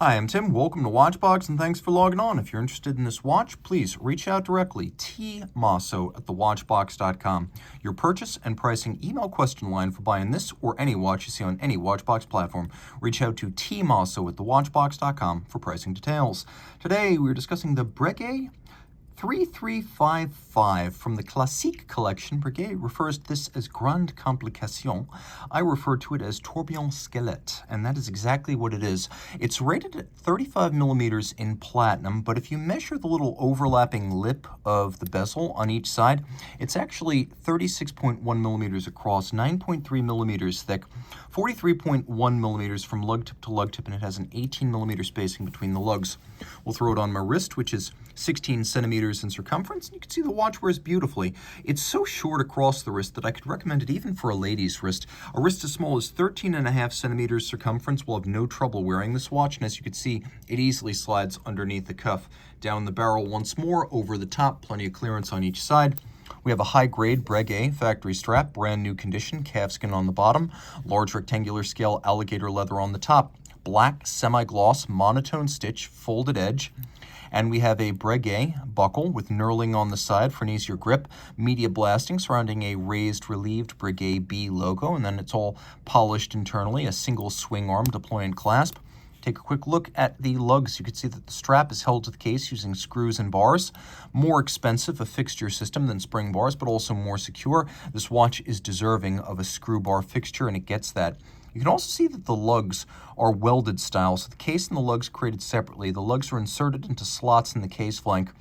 Hi, I'm Tim. Welcome to Watchbox, and thanks for logging on. If you're interested in this watch, please reach out directly. Team Mosso at thewatchbox.com. Your purchase and pricing email question line for buying this or any watch you see on any Watchbox platform. Reach out to Team Mosso at thewatchbox.com for pricing details. Today, we're discussing the Breguet 3355 from the Classique collection. Breguet refers to this as Grande Complication. I refer to it as Tourbillon Squelette, and that is exactly what it is. It's rated at 35 millimeters in platinum, but if you measure the little overlapping lip of the bezel on each side, it's actually 36.1 millimeters across, 9.3 millimeters thick, 43.1 millimeters from lug tip to lug tip, and it has an 18 millimeter spacing between the lugs. We'll throw it on my wrist, which is 16 centimeters in circumference, and you can see the watch wears beautifully. It's so short across the wrist that I could recommend it even for a lady's wrist. A wrist as small as 13.5 centimeters circumference will have no trouble wearing this watch, and as you can see, it easily slides underneath the cuff. Down the barrel once more, over the top, plenty of clearance on each side. We have a high-grade Breguet factory strap, brand new condition, calfskin on the bottom, large rectangular scale alligator leather on the top, black semi-gloss monotone stitch, folded edge. And we have a Breguet buckle with knurling on the side for an easier grip, media blasting surrounding a raised relieved Breguet B logo, and then it's all polished internally, a single swing arm deploy and clasp. Take a quick look at the lugs. You can see that the strap is held to the case using screws and bars. More expensive a fixture system than spring bars, but also more secure. This watch is deserving of a screw bar fixture, and it gets that. You can also see that the lugs are welded style, so the case and the lugs are created separately. The lugs are inserted into slots in the case flank,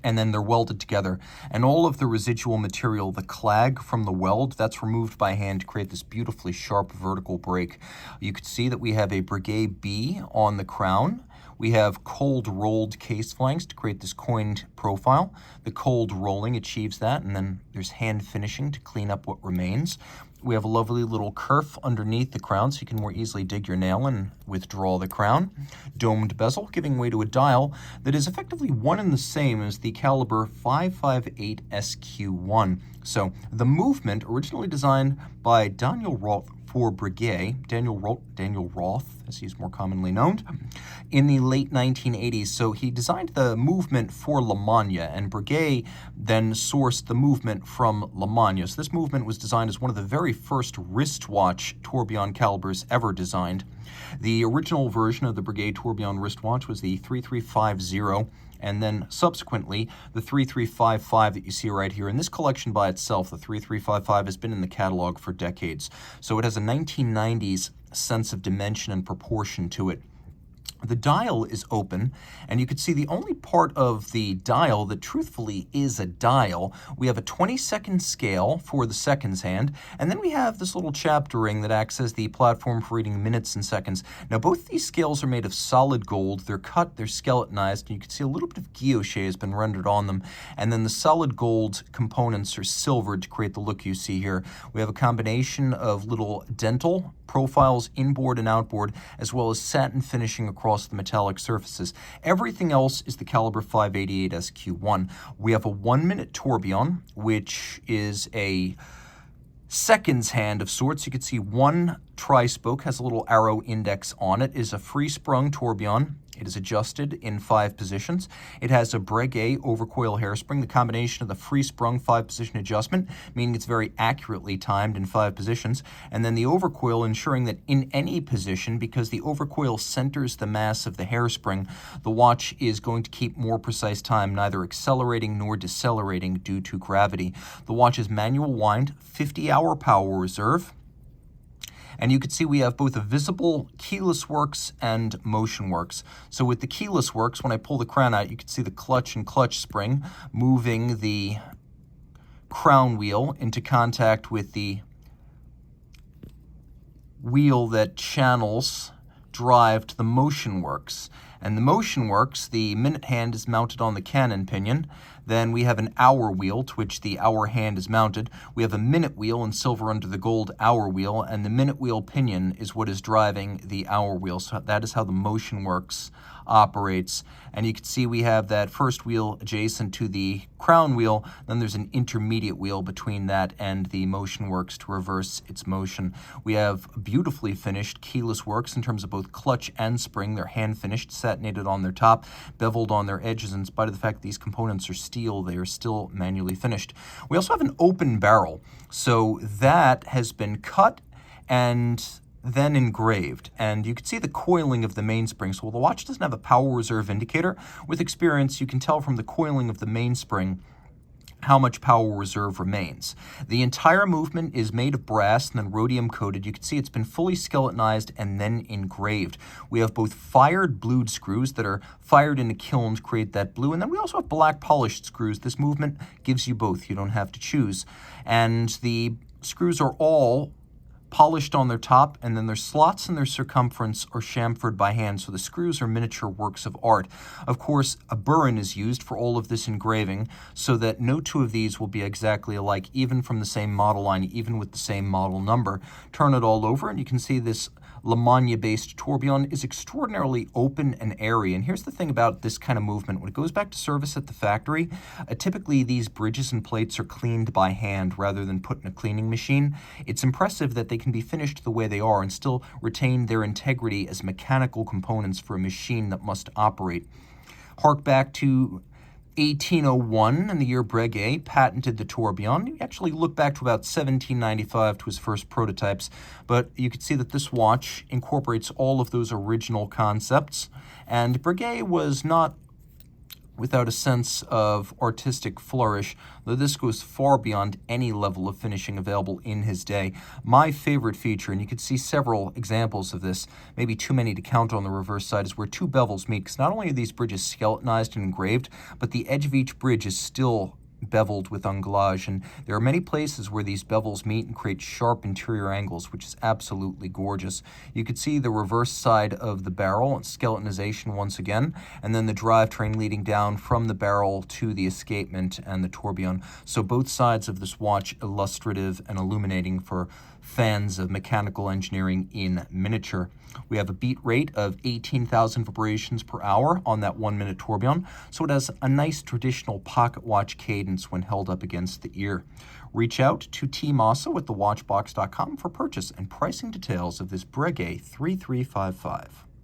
and then they're welded together. And all of the residual material, the clag from the weld, that's removed by hand to create this beautifully sharp vertical break. You can see that we have a Breguet B on the crown. We have cold rolled case flanks to create this coined profile. The cold rolling achieves that, and then there's hand finishing to clean up what remains. We have a lovely little kerf underneath the crown so you can more easily dig your nail and withdraw the crown. Domed bezel, giving way to a dial that is effectively one and the same as the caliber 558 SQ1. So the movement, originally designed by Daniel Roth for Breguet, Daniel Roth, as he's more commonly known, in the late 1980s. So he designed the movement for Le Mans, and Breguet then sourced the movement from Le Mans. So this movement was designed as one of the very first wristwatch tourbillon calibers ever designed. The original version of the Breguet tourbillon wristwatch was the 3350, and then subsequently the 3355 that you see right here. In this collection by itself, the 3355 has been in the catalog for decades, so it has a 1990s sense of dimension and proportion to it. The dial is open, and you can see the only part of the dial that truthfully is a dial. We have a 20-second scale for the seconds hand, and then we have this little chapter ring that acts as the platform for reading minutes and seconds. Now, both these scales are made of solid gold. They're cut, they're skeletonized, and you can see a little bit of guilloche has been rendered on them, and then the solid gold components are silvered to create the look you see here. We have a combination of little dental profiles inboard and outboard, as well as satin finishing across the metallic surfaces. Everything else is the caliber 588 SQ1. We have a 1-minute tourbillon, which is a seconds hand of sorts. You can see one tri-spoke has a little arrow index on it. It is a free-sprung tourbillon. It is adjusted in 5 positions. It has a Breguet overcoil hairspring, the combination of the free-sprung 5-position adjustment, meaning it's very accurately timed in 5 positions, and then the overcoil ensuring that in any position, because the overcoil centers the mass of the hairspring, the watch is going to keep more precise time, neither accelerating nor decelerating due to gravity. The watch is manual wind, 50-hour power reserve. And you can see we have both a visible keyless works and motion works. So with the keyless works, when I pull the crown out, you can see the clutch and clutch spring moving the crown wheel into contact with the wheel that channels drive to the motion works. And the motion works. The minute hand is mounted on the cannon pinion. Then we have an hour wheel to which the hour hand is mounted. We have a minute wheel in silver under the gold hour wheel, and the minute wheel pinion is what is driving the hour wheel. So that is how the motion works, operates. And you can see we have that first wheel adjacent to the crown wheel. Then there's an intermediate wheel between that and the motion works to reverse its motion. We have beautifully finished keyless works in terms of both clutch and spring. They're hand finished, satinated on their top, beveled on their edges. In spite of the fact that these components are steel, they are still manually finished. We also have an open barrel. So that has been cut and then engraved, and you can see the coiling of the mainspring. So while the watch doesn't have a power reserve indicator, with experience you can tell from the coiling of the mainspring how much power reserve remains. The entire movement is made of brass and then rhodium coated. You can see it's been fully skeletonized and then engraved. We have both fired blued screws that are fired in a kiln to create that blue, and then we also have black polished screws. This movement gives you both. You don't have to choose. And the screws are all polished on their top, and then their slots and their circumference are chamfered by hand, so the screws are miniature works of art. Of course, a burin is used for all of this engraving, so that no two of these will be exactly alike, even from the same model line, even with the same model number. Turn it all over, and you can see this Lemagne-based tourbillon is extraordinarily open and airy. And here's the thing about this kind of movement. When it goes back to service at the factory, typically these bridges and plates are cleaned by hand rather than put in a cleaning machine. It's impressive that they can be finished the way they are and still retain their integrity as mechanical components for a machine that must operate. Hark back to 1801, in the year Breguet patented the tourbillon. You actually look back to about 1795 to his first prototypes, but you can see that this watch incorporates all of those original concepts, and Breguet was not without a sense of artistic flourish, though this goes far beyond any level of finishing available in his day. My favorite feature, and you can see several examples of this, maybe too many to count on the reverse side, is where two bevels meet, because not only are these bridges skeletonized and engraved, but the edge of each bridge is still beveled with anglage, and there are many places where these bevels meet and create sharp interior angles, which is absolutely gorgeous. You could see the reverse side of the barrel, skeletonization once again, and then the drivetrain leading down from the barrel to the escapement and the tourbillon. So both sides of this watch illustrative and illuminating for fans of mechanical engineering in miniature. We have a beat rate of 18,000 vibrations per hour on that 1 minute tourbillon, so it has a nice traditional pocket watch cadence when held up against the ear. Reach out to Team Mosso at thewatchbox.com for purchase and pricing details of this Breguet 3355.